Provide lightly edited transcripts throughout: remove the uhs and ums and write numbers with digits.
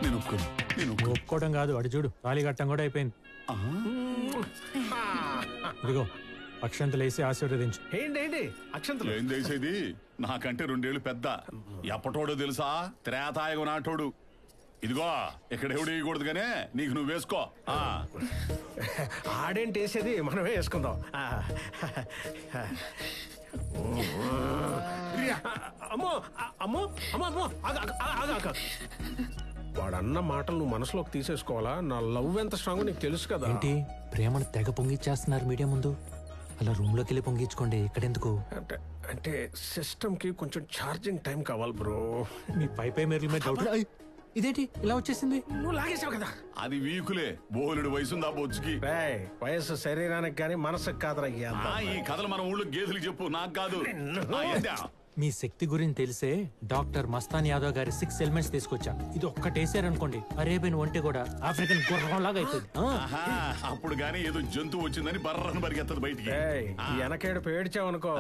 నేను ఒప్పుకోవడం కాదు, అడు చూడు తాళి కట్టం కూడా అయిపోయింది. ఇదిగో అక్షంతలు వేసి ఆశీర్వదించు. ఏంటి అక్షంతలు ఏం చేసేది? నాకంటే 2 ఏళ్ళు పెద్ద. ఎప్పటోడో తెలుసా? త్రేతాయుగ నాటోడు. ఇదిగో ఇక్కడ ఎవడు వేయకూడదు గానే నీకు నువ్వు వేసుకో. ఆడేంటి వేసేది, మనమే వేసుకుందాం. అమ్మో అమ్మో అమ్మో అమ్మో వాడన్న మాటలు నువ్వు మనసులోకి తీసేసుకోవాలా? నా లవ్ ఎంత స్ట్రాంగ్ నీకు తెలుసు కదా. ఏంటి ప్రేమను తెగ పొంగిచ్చేస్తున్నారు మీడియా ముందు? అలా రూమ్ లోకి వెళ్ళి పొంగించుకోండి, ఇక్కడెందుకు? అంటే సిస్టమ్ కి కొంచెం ఛార్జింగ్ టైం కావాలి బ్రో. మీ పై మెరుల మీద డౌట్. ఇదేంటి ఇలా వచ్చేసింది? నువ్వు లాగేసావు కదా. అది వీకులే, బోలెడు వయసుంది ఆ బొచ్చుకి. వయసు శరీరానికి కానీ మనసుకు కాదురయ్యా. ఈ కథలు మన ఊళ్ళో గేదెలు చెప్పు, నాకు కాదు. మీ శక్తి గురించి తెలిసే డాక్టర్ మస్తాన్ యాదవ్ గారి 6 ఎలిమెంట్స్ తీసుకొచ్చా. ఇది ఒక్కటేసారనుకోండి అరేబియన్ ఒంటి కూడా ఆఫ్రికన్ గుర్రం లాగా అవుతుంది. అప్పుడు గానీ ఏదో జంతువు వచ్చిందని బర్రను పరిగెత్తదు బయటికి. వెనకేడు పేడ్చావనుకో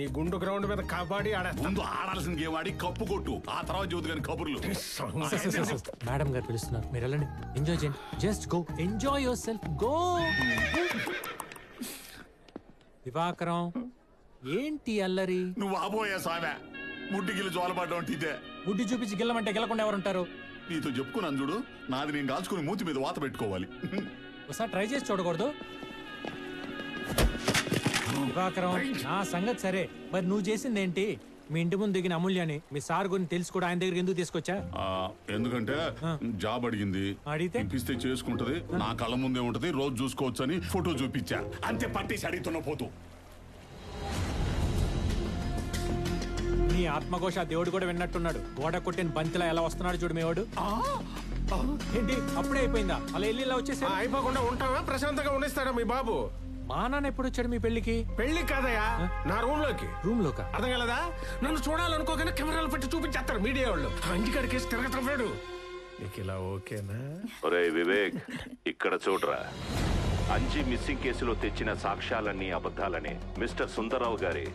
నీ గుండు గ్రౌండ్ మీద కాపాడి ముందు ఆడాల్సిన గేమ్ ఆడి కప్పు కొట్టు, ఆ తర్వాత చదువు కానీ కబుర్లు. మేడం గారు పిలుస్తున్నారు, మీరు వెళ్ళండి. ఎంజాయ్ చేయండి. Just go enjoy your self. Go. Divakaram ఏంటి అల్లరి? నువ్వు ఆబోయే సామె ముడ్డిగిల్లు జోలపడ్డం ఇదే. ముడ్డి చూపించి గిల్లమంటే గెలకుండా ఎవరుంటారు? నీతో చెప్పుకున్నాను చూడు, నాది నేను కాల్చుకుని మూతి మీద వాత పెట్టుకోవాలి. ఒకసారి ట్రై చేసి చూడకూడదు? దివాకరం నా సంగతి సరే, మరి నువ్వు చేసింది ఏంటి? మీ ఇంటి ముందు దిగిన అమూల్యాన్ని మీ సార్ గురించి తెలుసు కూడా ఆయన దగ్గర ఎందుకు తీసుకొచ్చా? ఎందుకంటే జాబ్ అడిగింది, అడిగితే ఇప్పిస్తే చేసుకుంటది, నా కళ్ళ ముందే ఉంటది, రోజు చూసుకోవచ్చు అని ఫోటో చూపించా. అంతే, పట్టేసి అడుగుతున్న పోతూ. నీ ఆత్మఘోష దేవుడు కూడా విన్నట్టున్నాడు. గోడ కొట్టిన బంతిలా ఎలా వస్తున్నాడు చూడు మీ వాడు. ఏంటి అప్పుడే అయిపోయిందా? అలా వెళ్ళి ఇలా వచ్చేసి అయిపోకుండా ఉంటావా? ప్రశాంతంగా ఉండేస్తాడా మీ బాబు? మా నాన్న ఎప్పుడు వచ్చాడు మీ పెళ్లికి? పెళ్లి కాదయా, నా రూమ్ లోకి. రూమ్ లోకా? అర్థం కలదా? నన్ను చూడాలనుకోగానే కెమెరాలు పెట్టి చూపించేస్తారు మీడియా వాళ్ళు. అంజికాడికేసి తిరగతున్నాడు. నీకు ఇలా ఓకేనా? ఒరే వివేక్, ఇక్కడ చూడరా. అంజి మిస్సింగ్ కేసులో తెచ్చిన సాక్ష్యాలన్నీ అబద్ధాలని మిస్టర్ సుందరరావు గారి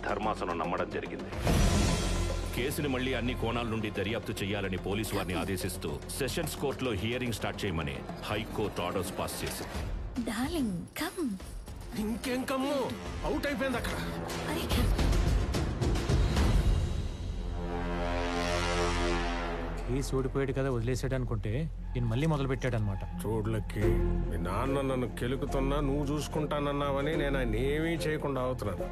ధర్మాసనం నమ్మడం జరిగింది. కేసుని మళ్లీ అన్ని కోణాల నుండి దర్యాప్తు చేయాలని పోలీసు వారిని ఆదేశిస్తూ సెషన్స్ కోర్టులో హియరింగ్ స్టార్ట్ చేయమని హైకోర్టు ఆర్డర్స్ పాస్ చేసింది. Darling come. ఇంకేం కమ్ము, అవుట్ అయిపోయింది అక్కడ. కేసు ఓడిపోయాడు కదా వదిలేసాడు అనుకుంటే నేను మళ్ళీ మొదలు పెట్టాడు అనమాట. చూడలకి మీ నాన్న నన్ను కెలుకుతున్నా నువ్వు చూసుకుంటానన్నావని నేను ఆయన ఏమీ చేయకుండా అవుతున్నాను.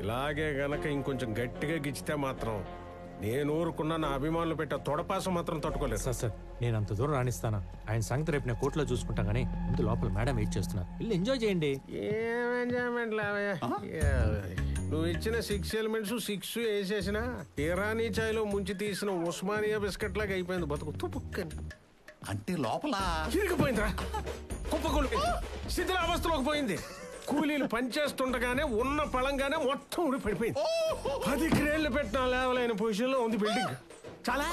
ఇలాగే గనక ఇంకొంచెం గట్టిగా గిచ్చితే మాత్రం నేను ఊరుకున్నా నా అభిమానులు పెట్టే తొడపాసం మాత్రం తట్టుకోలేదు. సార్ నేను అంత దూరం రాణిస్తానా? ఆయన సంగతి రేపు నేను కోర్టులో చూసుకుంటాను. కానీ ముందు లోపల మేడం వెయిట్ చేస్తున్నారు, వెళ్ళి ఎంజాయ్ చేయండి. ఏం ఎంజాయ్మెంట్ లావయ్యా? నువ్వు ఇచ్చిన 6 ఎలిమెంట్స్ 6 వేసేసిన ఇరానీ చాయ్లో ముంచి తీసిన ఉస్మానియా బిస్కెట్ లాగా అయిపోయింది బతుకు. తుపుక్కని అంటే లోపల తిరిగిపోయిందిరా, కుప్పకూలి శిథిలావస్థలోకి పోయింది. కూలీలు పనిచేస్తుండగానే ఉన్న పళంగానే మొత్తం ఊడిపడిపోయింది. 10 క్రేళ్లు పెట్టిన లేవలైన పొజిషన్ లో ఉంది బిల్డింగ్. చాలా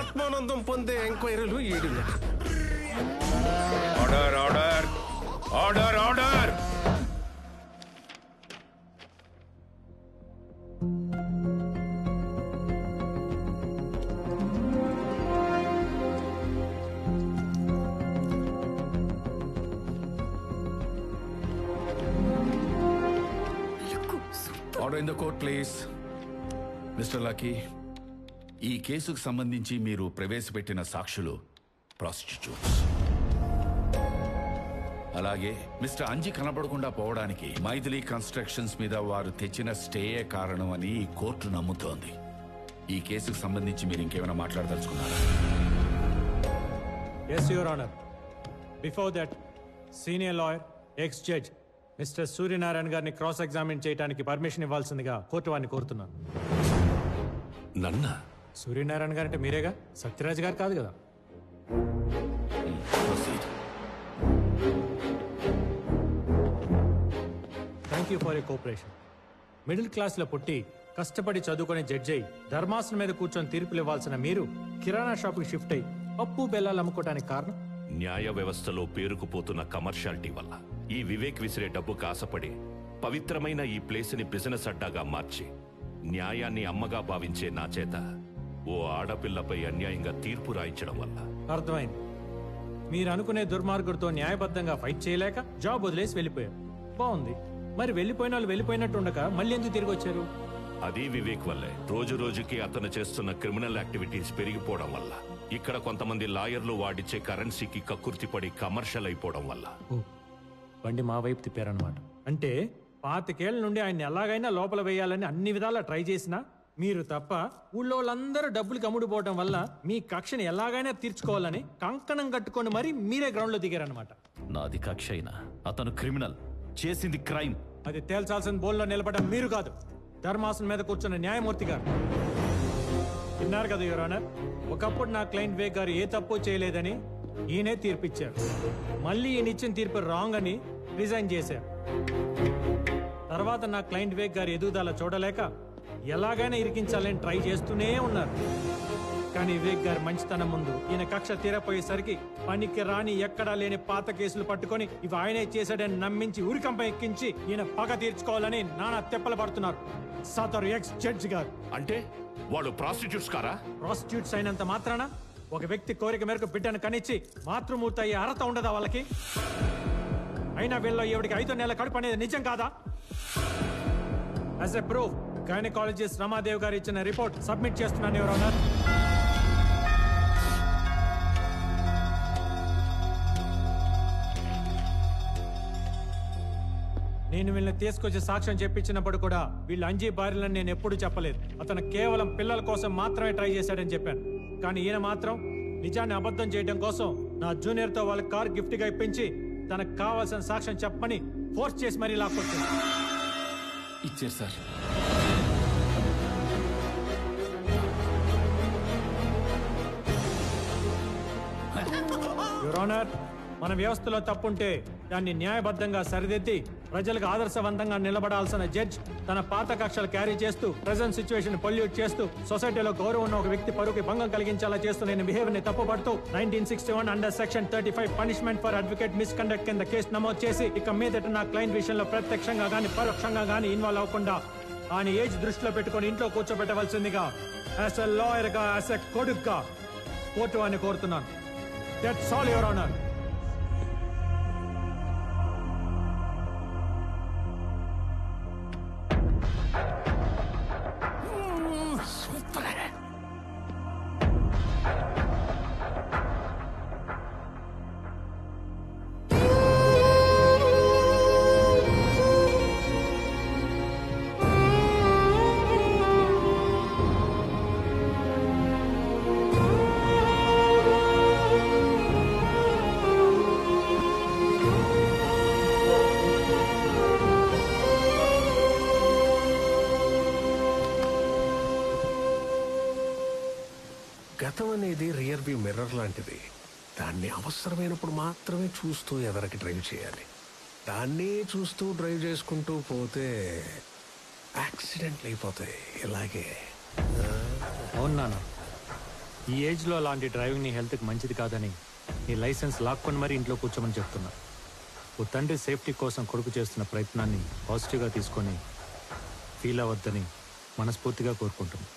ఆత్మానందం పొందే ఎంక్వైరీలు ఏడు. Order order order order. Order in the court please. Mister lucky, ఈ కేసుకు సంబంధించి మీరు ప్రవేశపెట్టిన సాక్షులు ప్రాస్టిట్యూట్స్. అలాగే మిస్టర్ అంజి కనబడకుండా పోవడానికి మైథిలి కన్స్ట్రక్షన్స్ మీద వారు తెచ్చిన స్టేయే కారణం అని ఈ కోర్టు నమ్ముతోంది. ఈ కేసుకు సంబంధించి మీరు ఇంకేమైనా మాట్లాడదలుచుకున్నారా? Yes your honour. Before that senior lawyer ex judge mister Suryanarayana గారిని క్రాస్ ఎగ్జామిన్ చేయడానికి పర్మిషన్ ఇవ్వాల్సిందిగా కోర్టు వారిని కోరుతున్నాను. నన్న సూర్యనారాయణ గారు అంటే మీరేగా, సత్యరాజ్ గారు కాదు కదా? Thank you for your cooperation. Middle క్లాస్లో పుట్టి కష్టపడి చదువుకునే జడ్జి అయి ధర్మాసనం మీద కూర్చొని తీర్పులు ఇవ్వాల్సిన మీరు కిరాణా షాప్కి షిఫ్ట్ అయి పప్పు బెల్లాలు అమ్ముకోవడానికి కారణం? న్యాయ వ్యవస్థలో పేరుకుపోతున్న కమర్షియాలిటీ వల్ల ఈ వివేక్ విసిరే డబ్బుకు ఆశపడి పవిత్రమైన ఈ ప్లేస్ ని బిజినెస్ అడ్డాగా మార్చి న్యాయాన్ని అమ్మగా భావించే నా చేత ఓ ఆడపిల్లపై అన్యాయంగా తీర్పు రాయించడం వల్ల. అర్థమైంది. మీరు అనుకునే దుర్మార్గుడితో న్యాయబద్ధంగా ఫైట్ చేయలేక జాబ్ వదిలేసి వెళ్ళిపోయారు. బాగుంది. మరి వెళ్ళిపోయిన వాళ్ళు వెళ్ళిపోయినట్టు ఉండక మళ్ళీ ఎందుకు తిరిగి వచ్చారు? అది వివేక్ వల్లే. రోజు రోజుకి అతను చేస్తున్న క్రిమినల్ యాక్టివిటీస్ పెరిగిపోవడం వల్ల, ఇక్కడ కొంతమంది లాయర్లు వాడిచ్చే కరెన్సీకి కక్కుర్తిపడి కమర్షియల్ అయిపోవడం వల్ల. బండి మా వైపు తిప్పారనమాట. అంటే 25 ఏళ్ల నుండి ఆయన ఎలాగైనా లోపల వేయాలని అన్ని విధాలా ట్రై చేసినా మీరు తప్ప ఊళ్ళో వాళ్ళందరూ డబ్బులకి అమ్ముడుపోవడం వల్ల మీ కక్షని ఎలాగైనా తీర్చుకోవాలని కంకణం కట్టుకొని మరీ మీరే గ్రౌండ్ లో దిగారనమాట. నాది కక్ష అయినా అతను క్రిమినల్, చేసింది క్రైమ్. అది తేల్చాల్సిన బోల్లో నిలబడడం మీరు కాదు, ధర్మాసనం మీద కూర్చున్న న్యాయమూర్తి గారు. విన్నారు కదా యువర్ ఆనర్, ఒకప్పుడు నా క్లయింట్ వేగ్ గారు ఏ తప్పు చేయలేదని ఈయనే తీర్పిచ్చారు. మళ్ళీ ఈయన ఇచ్చిన తీర్పు రాంగ్ అని రిజైన్ చేశారు. తర్వాత నా క్లయింట్ వేగ్ గారి ఎదుగుదల చూడలేక ఎలాగైనా ఇరికించాలని ట్రై చేస్తూనే ఉన్నారు. కానీ వివేక్ గారి మంచితనం ముందు ఈయన కక్ష తీరపోయేసరికి పనికి రాని ఎక్కడా లేని పాత కేసులు పట్టుకొని ఇవి ఆయనే చేశాడని నమ్మించి ఉరికంపై ఎక్కించి ఈయన పగ తీర్చుకోవాలని నానా తెప్పలు పడుతున్నారు సదరు ఎక్స్ జడ్జి గారు. అంటే వాళ్ళు ప్రాస్టిట్యూట్స్ కారా? ప్రాస్టిట్యూట్స్ అయినంత మాత్రాన ఒక వ్యక్తి కోరిక మేరకు బిడ్డను కనిచ్చి మాతృమూర్తి అయ్యే అర్హత ఉండదా వాళ్ళకి? అయినా వీళ్ళలో ఎవడికి 5 నెలల కడుపు అనేది నిజం కాదా? As a proof gynaecologist Ramadev గారు ఇచ్చిన రిపోర్ట్ సబ్మిట్ చేస్తున్నాను యువర్ ఆనర్. నేను వీళ్ళని తీసుకొచ్చి సాక్ష్యం చెప్పించినప్పుడు కూడా వీళ్ళు అంజీ భార్యలని నేను ఎప్పుడు చెప్పలేదు. అతను కేవలం పిల్లల కోసం మాత్రమే ట్రై చేశాడని చెప్పాను. కానీ ఈయన మాత్రం నిజాన్ని అబద్ధం చేయడం కోసం నా జూనియర్తో వాళ్ళ కార్ గిఫ్ట్గా ఇప్పించి తనకు కావాల్సిన సాక్ష్యం చెప్పని ఫోర్స్ చేసి మరీ లాక్కొచ్చింది. ఇచ్చారు సార్. యువర్ ఆనర్, మన వ్యవస్థలో తప్పుంటే దాన్ని న్యాయబద్ధంగా సరిదిద్ది ప్రజలకు ఆదర్శవంతంగా నిలబడాల్సిన జడ్జ్ తన పాత కక్షలు క్యారీ చేస్తూ ప్రెజెంట్ సిచ్యువేషన్ పొల్యూట్ చేస్తూ సొసైటీలో గౌరవం ఉన్న ఒక వ్యక్తి పరువుకి భంగం కలిగించేలా చేస్తూ నేను బిహేవియర్ ని తప్పుపడుతూ 1961 under section 35 punishment for advocate misconduct కింద కేసు నమోదు చేసి ఇక మీదట నా క్లయింట్ విషయంలో ప్రత్యక్షంగా గానీ పరోక్షంగా గానీ ఇన్వాల్వ్ అవ్వకుండా ఆయన ఏజ్ దృష్టిలో పెట్టుకుని ఇంట్లో కూర్చోబెట్టవలసిందిగా యాజ్ ఎ లాయర్ గా, యాజ్ ఎ కొడుగ్గా కోర్టు అని కోరుతున్నాను. That's all your honour. గతం అనేది రియర్ వ్యూ మిర్రర్ లాంటిది. దాన్ని అవసరమైనప్పుడు మాత్రమే చూస్తూ ఎదరికి డ్రైవ్ చేయాలి. దాన్ని చూస్తూ డ్రైవ్ చేసుకుంటూ పోతే యాక్సిడెంట్లు అయిపోతాయి. ఇలాగే అవును నాన్న, ఈ ఏజ్లో అలాంటి డ్రైవింగ్ నీ హెల్త్కి మంచిది కాదని నీ లైసెన్స్ లాక్కొని మరీ ఇంట్లో కూర్చోమని చెప్తున్నా. ఓ తండ్రి సేఫ్టీ కోసం కొడుకు చేస్తున్న ప్రయత్నాన్ని పాజిటివ్గా తీసుకొని ఫీల్ అవ్వద్దని మనస్ఫూర్తిగా కోరుకుంటున్నాను.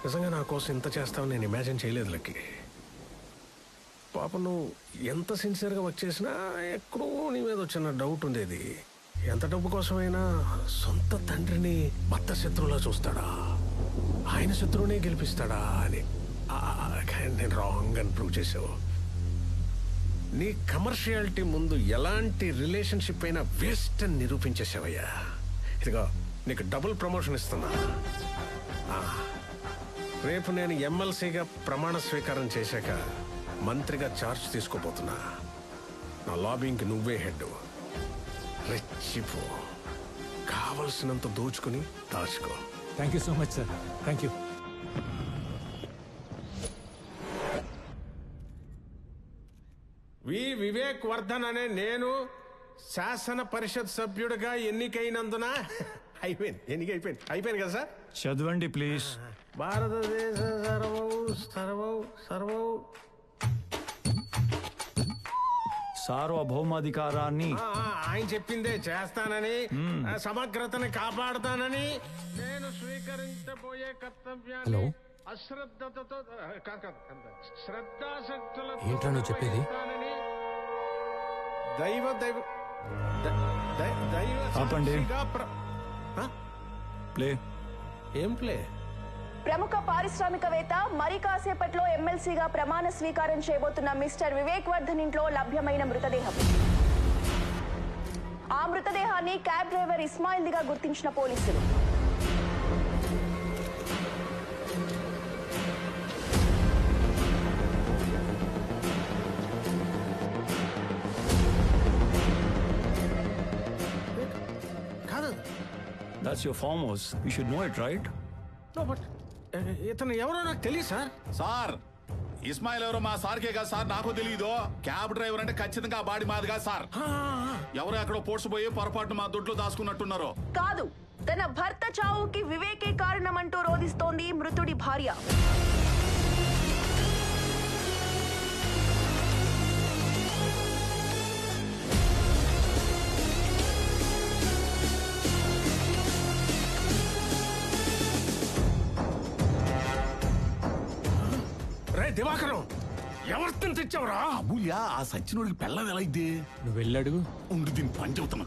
నిజంగా నా కోసం ఇంత చేస్తావని నేను ఇమాజిన్ చేయలేదు లక్కి. పాప నువ్వు ఎంత సిన్సియర్గా వర్క్ చేసినా ఎక్కడో నీ మీద వచ్చిన డౌట్ ఉండేది. ఎంత డబ్బు కోసమైనా సొంత తండ్రిని భర్త శత్రువులా చూస్తాడా, ఆయన శత్రువునే గెలిపిస్తాడా అని. కానీ నేను రాంగ్ అని ప్రూవ్ చేసావు. నీ కమర్షియాలిటీ ముందు ఎలాంటి రిలేషన్షిప్ అయినా వేస్ట్ అని నిరూపించేసావయ్యా. ఇదిగో నీకు డబుల్ ప్రమోషన్ ఇస్తున్నా. రేపు నేను ఎమ్మెల్సీగా ప్రమాణ స్వీకారం చేశాక మంత్రిగా ఛార్జ్ తీసుకోబోతున్నా. నా లాబింగ్కి నువ్వే హెడ్. రెచ్చిపో, కావలసినంత దోచుకుని దాచుకో. Thank you so much sir. Thank you. Vivek Vardhan అనే నేను శాసన పరిషత్ సభ్యుడిగా ఎన్నికైనందున అయిపోయింది ఎన్నిక అయిపోయింది కదా సార్. చదవండి ప్లీజ్. భారతదేశ సర్వౌ సార్వభౌమాధికారాన్ని ఆయన చెప్పిందే చేస్తానని, సమగ్రతని కాపాడుతానని, నేను స్వీకరించబోయే కర్తవ్యాన్ని అశ్రద్ధతో శ్రద్ధాశక్తులతో చెప్పేది ఏం ప్లే. ప్రముఖ పారిశ్రామికవేత్త మరి కాసేపట్లో ఎమ్మెల్సీగా ప్రమాణ స్వీకారం చేయబోతున్న మిస్టర్ వివేక్ వర్ధన్ ఇంట్లో లభ్యమైన మృతదేహం. ఆ మృతదేహాన్ని క్యాబ్ డ్రైవర్ ఇస్మాయిల్దిగా గుర్తించిన పోలీసులు. That's your farm house. You should know it, right? No, but ఇతను ఎవరో నాకు తెలియదు సార్. సార్ ఇస్మాయిల్ ఎవరో మా సార్కే కదా సార్, నాకు తెలియదు. క్యాబ్ డ్రైవర్ అంటే ఖచ్చితంగా బాడీ మాది కాదు సార్. ఎవరో అక్కడ పోడ్చిపోయి పొరపాటున మా దొడ్లో దాచుకున్నట్టున్నారు. కాదు, తన భర్త చావుకి వివేకే కారణమంటూ రోధిస్తోంది మృతుడి భార్య. దివాకరం ఎవరితో తెచ్చావురా? అమూల్య ఆ సచ్చినోడికి పెళ్ళం ఎలా ఇద్ది? నువ్వు వెళ్ళడుగు. ఉండి దీన్ని పని చెబుతున్నా.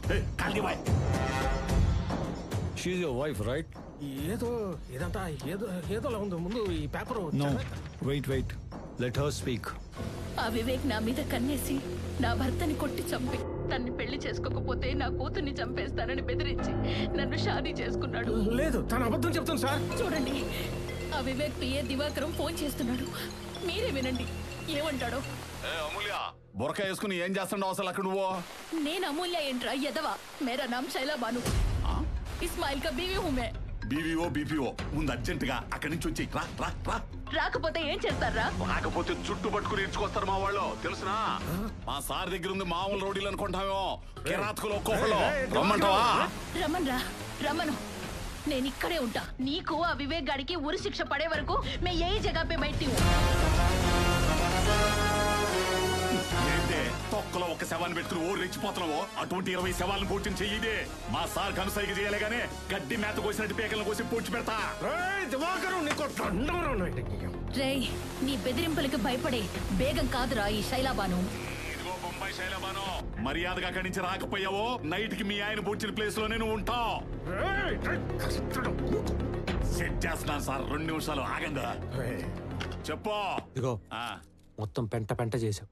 She's your wife, right? ఇదంతా ఏదోలా ఉంది. ముందు ఈ paper. No, wait. Let her speak. ఆ వివేక్ నా మీద కన్నేసి నా భర్తని కొట్టి చంపి తన్ని పెళ్లి చేసుకోకపోతే నా కూతుర్ని చంపేస్తానని బెదిరించి నన్ను షాదీ చేసుకున్నాడు. లేదు, తన అబద్ధం చెప్తాను సార్. చూడండి, ఆ వివేక్ పిఏ దివాకరం ఫోన్ చేస్తున్నాడు. మీరే వినండి ఏమంటాడో. అమూల్య బొరక వేసుకుని ఏం చేస్తున్నావు అసలు అక్కడ నువ్వు? నేను అమూల్య ఏంట్రా ఎదవా? మేరా నామ్ శైలా బాను. ఇస్మాయిల్ కా బీవీ హూ మే. బీవీఓ బీపీఓ ముందు అర్జెంట్ గా అక్కడి నుంచి వచ్చి రా. రాకపోతే ఏం చేస్తారా? రాకపోతే చుట్టు పట్టుకుని ఇచ్చుకొస్తారు మా వాళ్ళు, తెలుసునా? మా సార్ దగ్గర ఉంది మామూలు రోడీలు అనుకుంటామేమో. కిరాతకులు ఒక్కొక్కళ్ళు రమ్మంటావా? రమ్మను. నేను ఇక్కడే ఉంటా. నీకు ఆ వివేక్ గాడికి ఉరి శిక్ష పడే వరకు మే ఏ జగह पे बैठी हूं. తొక్కలో ఒక శవాన్ని పెట్టుకుని ఓడి రెచ్చిపోతున్నావు. అటువంటి 20 శవాలను పూడ్చిన చెయ్యిదే. మా సార్ కనుసైకి చేయలే గానీ గడ్డి మేత కోసినట్టు పేకలను కోసి పూడ్చి పెడతా. రేయ్, నీ బెదిరింపులకి భయపడే బేగం కాదురా ఈ శైలాబాను. ఇదిగో బొంబాయి శైలాబాను, మర్యాదగా అక్కడి నుంచి రాకపోయావో నైట్ కి మీ ఆయన పూడ్చిన ప్లేస్ లోనే నువ్వు ఉంటావు. సెట్ చేస్తున్నాను సార్, 2 నిమిషాలు ఆగండి. చెప్పు. ఇదిగో మొత్తం పెంట చేసావు.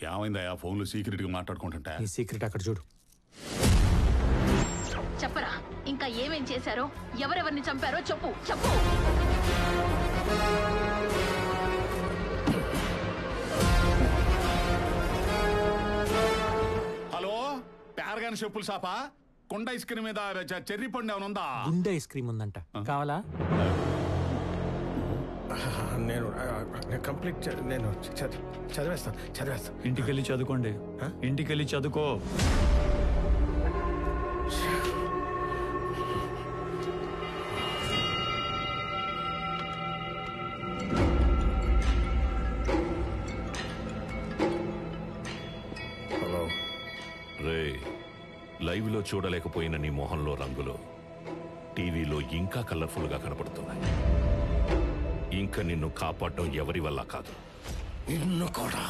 ఏమైందయ్యా ఫోన్లో సీక్రెట్ గా మాట్లాడుకుంటుంటా? నీ సీక్రెట్ అక్కడ చూడు. చెప్పరా, ఇంకా ఏమేం చేశారో, ఎవరెవరిని చంపారో చెప్పు. హలో, ప్యారగాన్ చెప్పులు షాపా? కొండ ఐస్ క్రీమ్ మీద చెర్రీ పండు ఏమైనా ఉందా? గుండె ఐస్ క్రీమ్ ఉందంట, కావాలా? నేను కంప్లీట్ నేను చదివేస్తాను. ఇంటికెళ్ళి చదువుకోండి. ఇంటికెళ్ళి చదువుకో. రే, లైవ్ లో చూడలేకపోయిన నీ మొహంలో రంగులు టీవీలో ఇంకా కలర్ఫుల్ గా కనపడుతున్నాయి. ఇంకా నిన్ను కాపాడటం ఎవరి వల్ల కాదు. నిన్ను కూడా